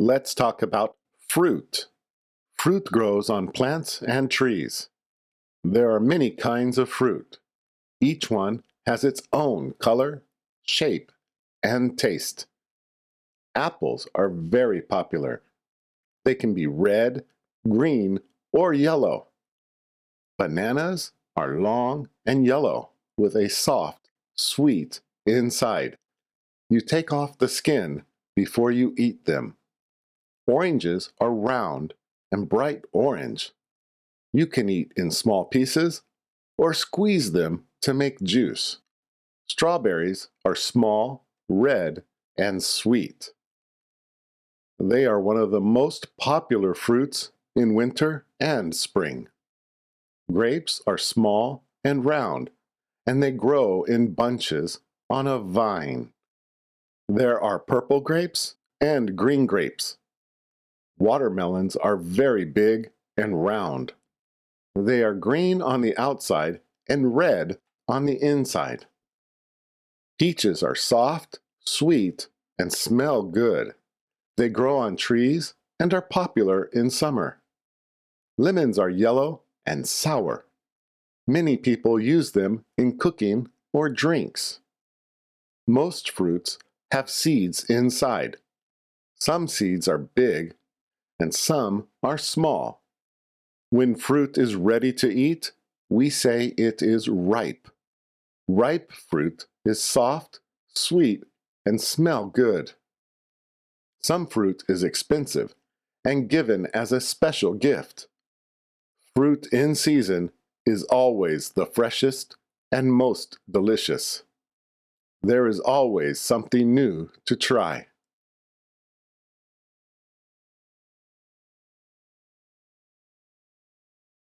let's talk about fruit. Fruit grows on plants and trees. There are many kinds of fruit. Each one has its own color, shape, and taste. Apples are very popular. They can be red, green, or yellow. Bananas are long and yellow with a soft, sweet inside. You take off the skin before you eat them. Oranges are round and bright orange. You can eat in small pieces or squeeze them to make juice. Strawberries are small, red, and sweet. They are one of the most popular fruits in winter and spring. Grapes are small and round, and they grow in bunches on a vine. There are purple grapes and green grapes. Watermelons are very big and round. They are green on the outside and red on the inside. Peaches are soft, sweet, and smell good. They grow on trees and are popular in summer. Lemons are yellow and sour. Many people use them in cooking or drinks. Most fruits have seeds inside. Some seeds are big and some are small. When fruit is ready to eat, we say it is ripe. Ripe fruit is soft, sweet, and smell good. Some fruit is expensive and given as a special gift. Fruit in season is always the freshest and most delicious. There is always something new to try.